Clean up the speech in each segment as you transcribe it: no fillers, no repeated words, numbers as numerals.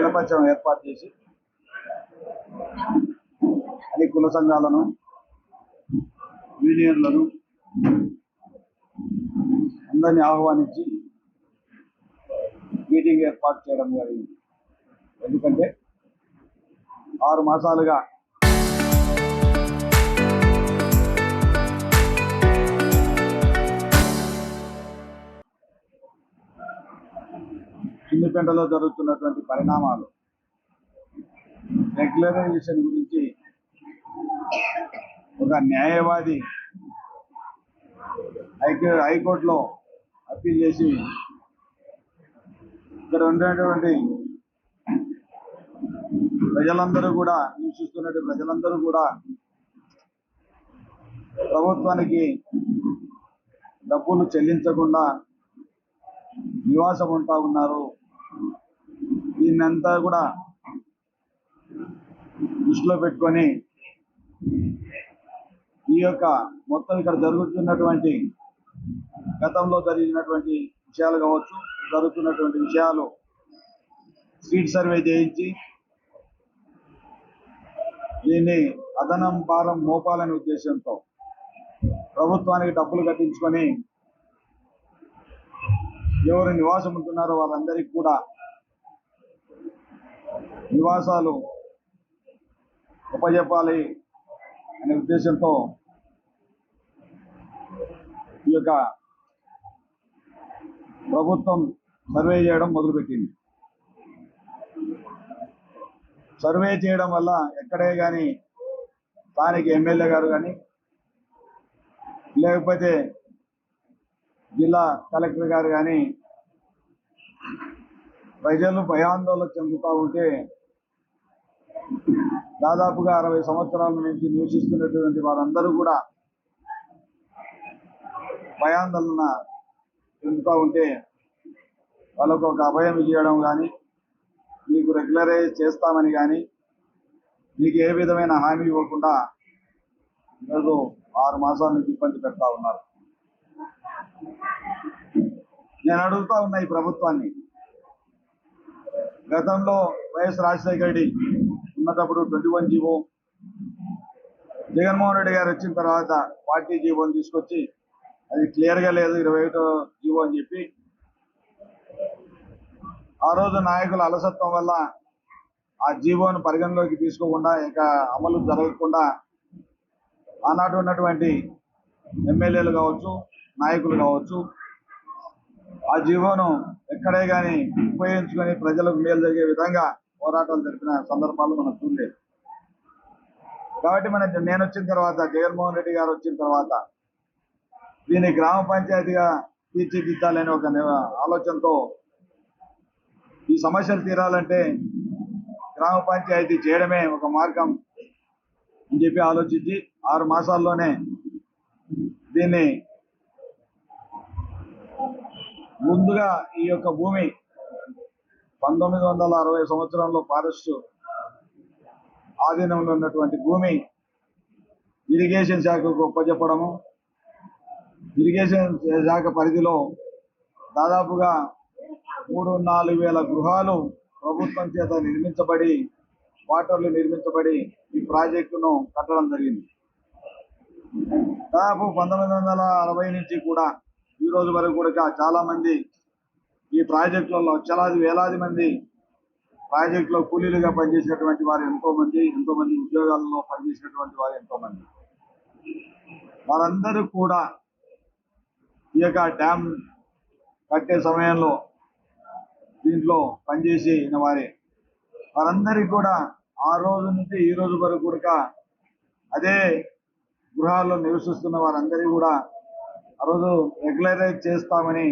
అఖిలపక్షం ఏర్పాటు చేసి అన్ని కుల సంఘాలను, యూనియన్లను అందరినీ ఆహ్వానించి మీటింగ్ ఏర్పాటు చేయడం జరిగింది. ఎందుకంటే 6 మాసాలుగా సిద్దిపేటలో జరుగుతున్నటువంటి పరిణామాలు, రెగ్యులరైజేషన్ గురించి ఒక న్యాయవాది హైకోర్టులో అప్పీల్ చేసి ఇక్కడ ఉండేటువంటి ప్రజలందరూ కూడా, నివసిస్తున్నటువంటి ప్రజలందరూ కూడా ప్రభుత్వానికి డబ్బులు చెల్లించకుండా నివాసం ఉంటా ఉన్నారు. దీన్నంతా కూడా దృష్టిలో పెట్టుకొని ఈ యొక్క మొత్తం ఇక్కడ జరుగుతున్నటువంటి గతంలో జరిగినటువంటి విషయాలు కావచ్చు, జరుగుతున్నటువంటి విషయాలు స్ట్రీట్ సర్వే చేయించి దీన్ని అదనం భారం మోపాలనే ఉద్దేశంతో ప్రభుత్వానికి డబ్బులు కట్టించుకొని ఎవరు నివాసం ఉంటున్నారో వాళ్ళందరికీ కూడా నివాసాలు ఉపజెప్పాలి అనే ఉద్దేశంతో ఈ యొక్క ప్రభుత్వం సర్వే చేయడం మొదలుపెట్టింది. సర్వే చేయడం వల్ల ఎక్కడే కానీ స్థానిక ఎమ్మెల్యే గారు కానీ, లేకపోతే జిల్లా కలెక్టర్ గారు కానీ ప్రజలు భయాందోళన చెందుతూ ఉంటే, దాదాపుగా 60 సంవత్సరాల నుంచి నివసిస్తున్నటువంటి వారందరూ కూడా భయాందోళన చెందుతూ ఉంటే వాళ్ళకు ఒక అభయం ఇవ్వడం కానీ, మీకు రెగ్యులరైజ్ చేస్తామని కానీ, మీకు ఏ విధమైన హామీ ఇవ్వకుండా ఈరోజు 6 మాసాల నుంచి ఇబ్బంది పెడతా ఉన్నారు. నేను అడుగుతా ఉన్నా ఈ ప్రభుత్వాన్ని, గతంలో వైఎస్ రాజశేఖర రెడ్డి ఉన్నప్పుడు 21 జీవో, జగన్మోహన్ రెడ్డి గారు వచ్చిన తర్వాత 40 జీవోని తీసుకొచ్చి అది క్లియర్గా లేదు 21 జీవో అని చెప్పి, ఆ రోజు నాయకుల అలసత్వం వల్ల ఆ జీవోను పరిగణలోకి తీసుకోకుండా, ఇక అమలు జరగకుండా ఆనాటి ఉన్నటువంటి ఎమ్మెల్యేలు కావచ్చు, నాయకులు కావచ్చు, ఆ జీవోను ఎక్కడే కానీ ఉపయోగించుకొని ప్రజలకు మేలు జరిగే విధంగా పోరాటాలు జరిపిన సందర్భాలు మనం చూడలేదు. కాబట్టి నేను వచ్చిన తర్వాత, జగన్మోహన్ రెడ్డి గారు వచ్చిన తర్వాత దీన్ని గ్రామ పంచాయతీగా తీర్చిదిద్దాలని ఒక ఆలోచనతో ఈ సమస్యలు తీరాలంటే గ్రామ పంచాయతీ చేయడమే ఒక మార్గం అని చెప్పి ఆలోచించి 6 మాసాల్లోనే దీన్ని ముందుగా ఈ యొక్క భూమి 1960 సంవత్సరంలో ఫారెస్ట్ ఆధీనంలో ఉన్నటువంటి భూమి ఇరిగేషన్ శాఖకు ఒప్పజెప్పడము, ఇరిగేషన్ శాఖ పరిధిలో దాదాపుగా 3-4 వేల గృహాలు ప్రభుత్వం చేత నిర్మించబడి, వాటర్లు నిర్మించబడి ఈ ప్రాజెక్టును కట్టడం జరిగింది. దాదాపు 1960 నుంచి కూడా ఈ రోజు వరకు కూడా చాలా మంది ఈ ప్రాజెక్టులలో లక్షలాది వేలాది మంది ప్రాజెక్టులో కూలీలుగా పనిచేసినటువంటి వారు ఎంతో మంది ఉద్యోగాలలో పనిచేసినటువంటి వారు ఎంతో మంది, వారందరూ కూడా ఈ యొక్క డ్యామ్ కట్టే సమయంలో దీంట్లో పనిచేసిన వారే. వారందరికీ కూడా ఆ రోజు నుంచి ఈ రోజు వరకు కూడా అదే గృహాల్లో నివసిస్తున్న వారందరికీ కూడా ఆ రోజు రెగ్యులరైజ్ చేస్తామని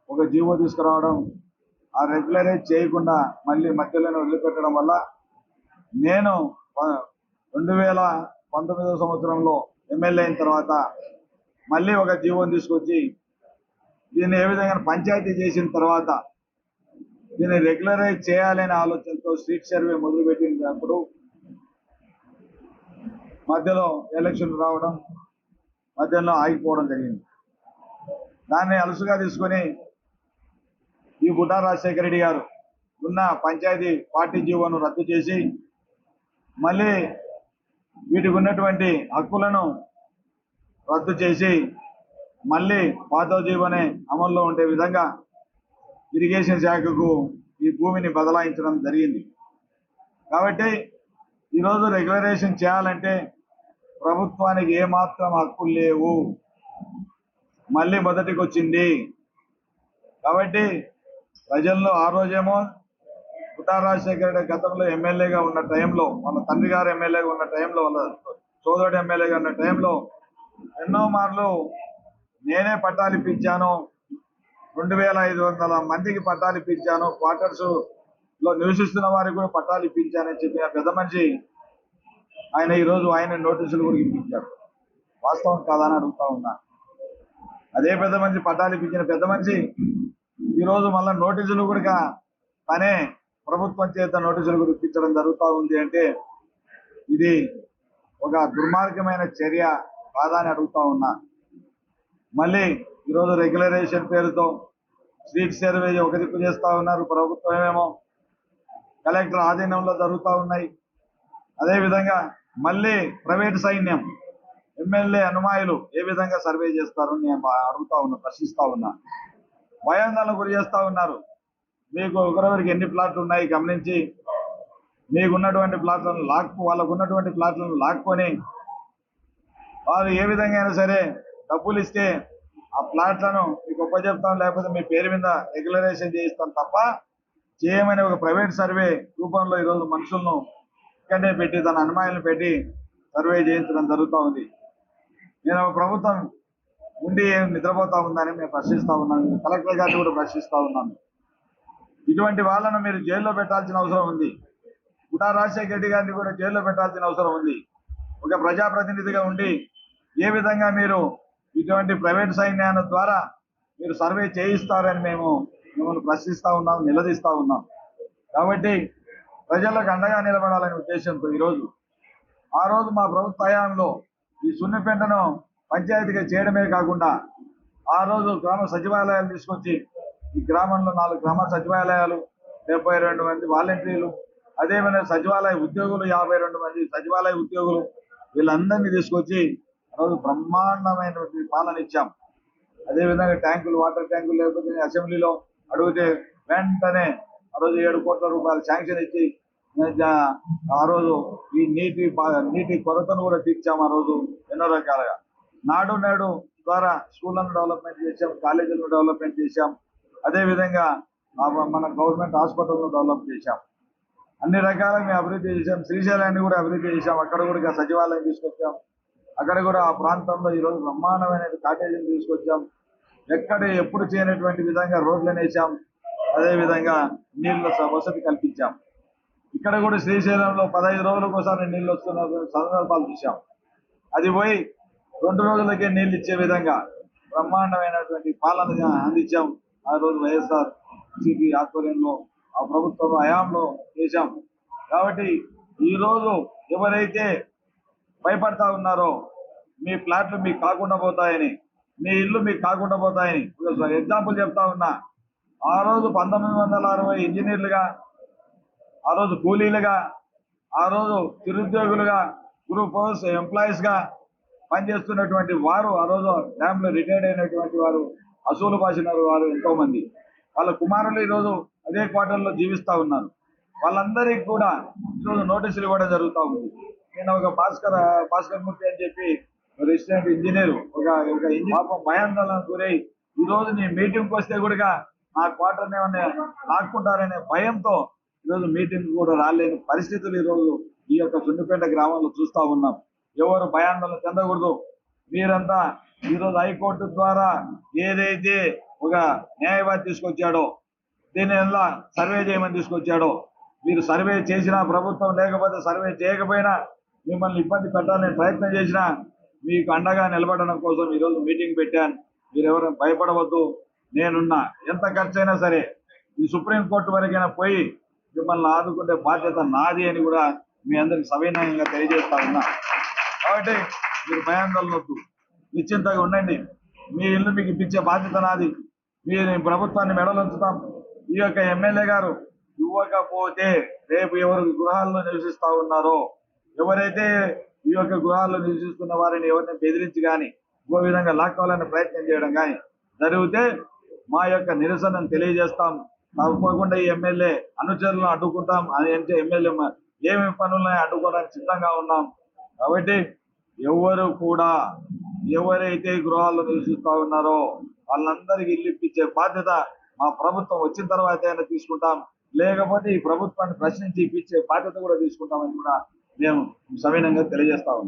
ఒక జీవో తీసుకురావడం, ఆ రెగ్యులరైజ్ చేయకుండా మళ్ళీ మధ్యలోనే వదిలిపెట్టడం వల్ల నేను 2019 సంవత్సరంలో ఎమ్మెల్యే అయిన తర్వాత మళ్ళీ ఒక జీవోని తీసుకొచ్చి దీన్ని ఏ విధంగా పంచాయతీ చేసిన తర్వాత దీన్ని రెగ్యులరైజ్ చేయాలనే ఆలోచనతో స్ట్రీట్ సర్వే మొదలుపెట్టినప్పుడు మధ్యలో ఎలక్షన్ రావడం, మధ్యలో ఆగిపోవడం జరిగింది. దాన్ని అలసుగా తీసుకొని ఈ బుడ్డా రాజశేఖర రెడ్డి గారు ఉన్న పంచాయతీ పార్టీ జీవోను రద్దు చేసి మళ్ళీ వీటికి ఉన్నటువంటి హక్కులను రద్దు చేసి మళ్ళీ పాత జీవోనే అమల్లో ఉండే విధంగా ఇరిగేషన్ శాఖకు ఈ భూమిని బదలాయించడం జరిగింది. కాబట్టి ఈరోజు రెగ్యులరేషన్ చేయాలంటే ప్రభుత్వానికి ఏమాత్రం హక్కులు లేవు, మళ్ళీ మొదటికి వచ్చింది. కాబట్టి ప్రజల్లో ఆ రోజేమో పుట్టా రాజశేఖర రెడ్డి గతంలో ఎమ్మెల్యేగా ఉన్న టైంలో, వాళ్ళ తండ్రి గారు ఎమ్మెల్యేగా ఉన్న టైంలో, వాళ్ళ సోదరుడు ఎమ్మెల్యేగా ఉన్న టైంలో ఎన్నో మార్లు నేనే పట్టాలు ఇప్పించాను, 2500 మందికి పట్టాలు ఇప్పించాను, క్వార్టర్స్ లో నివసిస్తున్న వారికి కూడా పట్టాలు ఇప్పించానని చెప్పి ఆ పెద్ద మనిషి ఆయన ఈరోజు ఆయన నోటీసులు కూడా ఇప్పించారు. వాస్తవం కాదని అడుగుతా ఉన్నా. అదే పెద్ద మనిషి పట్టాలు ఇప్పించిన పెద్ద మనిషి ఈరోజు మళ్ళీ నోటీసులు కూడా తనే ప్రభుత్వం చేత నోటీసులు కూడా ఇప్పించడం జరుగుతూ ఉంది. అంటే ఇది ఒక దుర్మార్గమైన చర్య కాదని అడుగుతా ఉన్నా. మళ్ళీ ఈరోజు రెగ్యులరేషన్ పేరుతో స్ట్రీట్ సర్వే ఒక దిక్కు చేస్తా ఉన్నారు, ప్రభుత్వం ఏమో కలెక్టర్ ఆధీనంలో జరుగుతూ ఉన్నాయి. అదేవిధంగా మళ్ళీ ప్రైవేట్ సైన్యం ఎమ్మెల్యే అనుమాయులు ఏ విధంగా సర్వే చేస్తారు నేను అడుగుతా ఉన్నా, ప్రశ్నిస్తా ఉన్నా. భయాందోళనకు గురి చేస్తా ఉన్నారు. మీకు ఒకరెవరికి ఎన్ని ప్లాట్లు ఉన్నాయి గమనించి మీకున్నటువంటి ప్లాట్లను వాళ్ళకు ఉన్నటువంటి ప్లాట్లను లాక్కొని వారు ఏ విధంగా అయినా సరే డబ్బులు ఇస్తే ఆ ప్లాట్లను మీకు ఒప్పచెప్తాం, లేకపోతే మీ పేరు మీద రెగ్యులరేషన్ చేయిస్తాం తప్ప చేయమని ఒక ప్రైవేట్ సర్వే రూపంలో ఈరోజు మనుషులను ఇక్కడే పెట్టి తన అనుమానాలను పెట్టి సర్వే చేయించడం జరుగుతూ ఉంది. నేను ప్రభుత్వం ఉండి నిద్రపోతా ఉందని మేము ప్రశ్నిస్తా ఉన్నాను. కలెక్టర్ గారిని కూడా ప్రశ్నిస్తా ఉన్నాను. ఇటువంటి వాళ్ళను మీరు జైల్లో పెట్టాల్సిన అవసరం ఉంది. పుట్టా రాజశేఖర రెడ్డి గారిని కూడా జైల్లో పెట్టాల్సిన అవసరం ఉంది. ఒక ప్రజాప్రతినిధిగా ఉండి ఏ విధంగా మీరు ఇటువంటి ప్రైవేట్ సైన్యాల ద్వారా మీరు సర్వే చేయిస్తారని మిమ్మల్ని ప్రశ్నిస్తా ఉన్నాం, నిలదీస్తా ఉన్నాం. కాబట్టి ప్రజలకు అండగా నిలబడాలనే ఉద్దేశంతో ఈరోజు ఆ రోజు మా ప్రభుత్వ హయాంలో ఈ సున్నిపెంటను పంచాయతీగా చేయడమే కాకుండా ఆ రోజు గ్రామ సచివాలయాలు తీసుకొచ్చి ఈ గ్రామంలో 4 గ్రామ సచివాలయాలు, 72 మంది వాలంటీర్లు, అదేవిధంగా సచివాలయ ఉద్యోగులు 52 మంది సచివాలయ ఉద్యోగులు, వీళ్ళందరినీ తీసుకొచ్చి ఆ రోజు బ్రహ్మాండమైనటువంటి పాలన ఇచ్చాం. అదేవిధంగా ట్యాంకులు, వాటర్ ట్యాంకులు లేకపోతే అసెంబ్లీలో అడిగితే వెంటనే ఆ రోజు 7 కోట్ల రూపాయలు శాంక్షన్ ఇచ్చి ఆ రోజు ఈ నీటి కొరతను కూడా తీర్చాం. ఆ రోజు ఎన్నో రకాలుగా నాడు నేడు ద్వారా స్కూళ్లను డెవలప్మెంట్ చేశాం, కాలేజీలను డెవలప్మెంట్ చేశాం. అదేవిధంగా మన గవర్నమెంట్ హాస్పిటల్ను డెవలప్ చేశాం. అన్ని రకాలుగా మేము అభివృద్ధి చేశాం. శ్రీశైలాన్ని కూడా అభివృద్ధి చేశాం. అక్కడ కూడా సచివాలయం తీసుకొచ్చాం. అక్కడ కూడా ఆ ప్రాంతంలో ఈరోజు బ్రహ్మాండమైన కాటేజీలు తీసుకొచ్చాం. ఎప్పుడు చేయనటువంటి విధంగా రోడ్లను వేసాం. అదేవిధంగా నీళ్ళ వసతి కల్పించాం. ఇక్కడ కూడా శ్రీశైలంలో 15 రోజులకు ఒకసారి నీళ్ళు వస్తున్న సందర్భాలు చూసాం. అది పోయి 2 రోజులకే నీళ్ళు ఇచ్చే విధంగా బ్రహ్మాండమైనటువంటి పాలన అందించాం. ఆ రోజు వైఎస్ఆర్ సిపి ఆధ్వర్యంలో ఆ ప్రభుత్వం హయాంలో చేశాం. కాబట్టి ఈరోజు ఎవరైతే భయపడతా ఉన్నారో మీ ఫ్లాట్లు మీకు కాకుండా పోతాయని, మీ ఇల్లు మీకు కాకుండా పోతాయని ఎగ్జాంపుల్ చెప్తా ఉన్నా. ఆ రోజు 1960 ఇంజనీర్లుగా, ఆ రోజు కూలీలుగా, ఆ రోజు నిరుద్యోగులుగా, గ్రూప్ ఎంప్లాయీస్ గా పనిచేస్తున్నటువంటి వారు, ఆ రోజు డ్యామ్ లో రిటైర్డ్ అయినటువంటి వారు, అసూలు బాసిన వారు ఎంతో మంది, వాళ్ళ కుమారులు ఈరోజు అదే క్వార్టర్లో జీవిస్తా ఉన్నారు. వాళ్ళందరికీ కూడా ఈరోజు నోటీసులు ఇవ్వడం జరుగుతూ ఉంది. నేను ఒక భాస్కర్ మూర్తి అని చెప్పి రెసిడెంట్ ఇంజనీర్, ఒక ఇంజనీర్ భయాందోళనకు గురై ఈరోజు నీ మీటింగ్కి వస్తే కూడా నా క్వార్టర్ ఏమన్నా లాక్కుంటారనే భయంతో ఈరోజు మీటింగ్ కూడా రాలేని పరిస్థితులు ఈరోజు ఈ యొక్క సున్నిపేట గ్రామంలో చూస్తా ఉన్నాం. ఎవరు భయాందోళన చెందకూడదు. మీరంతా ఈరోజు హైకోర్టు ద్వారా ఏదైతే ఒక న్యాయవాది తీసుకొచ్చాడో, దీని వల్ల సర్వే చేయమని తీసుకొచ్చాడో, మీరు సర్వే చేసినా, ప్రభుత్వం లేకపోతే సర్వే చేయకపోయినా, మిమ్మల్ని ఇబ్బంది పెట్టాలని ప్రయత్నం చేసినా మీకు అండగా నిలబడడం కోసం ఈరోజు మీటింగ్ పెట్టాను. మీరు ఎవరైనా భయపడవద్దు, నేనున్నా. ఎంత ఖర్చు అయినా సరే ఈ సుప్రీంకోర్టు వరకైనా పోయి మిమ్మల్ని ఆదుకునే బాధ్యత నాది అని కూడా మీ అందరికి సవినయంగా తెలియజేస్తా ఉన్నా. కాబట్టి మీరు భయాందోళన వద్దు, నిశ్చింతగా ఉండండి. మీ ఇల్లు మీకు ఇప్పించే బాధ్యత నాది. మీరు ప్రభుత్వాన్ని మెడలుంచుతాం. ఈ యొక్క ఎమ్మెల్యే గారు ఇవ్వకపోతే రేపు ఎవరు గృహాల్లో నివసిస్తా ఉన్నారో, ఎవరైతే ఈ యొక్క గృహాల్లో నివసిస్తున్న వారిని ఎవరిని బెదిరించి కానీ ఇంకో విధంగా లాక్కోవాలని ప్రయత్నం చేయడం కానీ జరిగితే మా యొక్క నిరసనను తెలియజేస్తాం. తప్పకుండా ఈ ఎమ్మెల్యే అనుచరులను అడ్డుకుంటాం అని అంటే ఎమ్మెల్యే ఏమేమి పనులను అడ్డుకోవడానికి సిద్ధంగా ఉన్నాం. కాబట్టి ఎవరు కూడా ఎవరైతే గృహాల్లో నివసిస్తా ఉన్నారో వాళ్ళందరికీ ఇల్లు ఇప్పించే బాధ్యత మా ప్రభుత్వం వచ్చిన తర్వాత అయినా తీసుకుంటాం. లేకపోతే ఈ ప్రభుత్వాన్ని ప్రశ్నించి ఇప్పించే బాధ్యత కూడా తీసుకుంటామని కూడా మేము సవినంగా తెలియజేస్తా ఉన్నాం.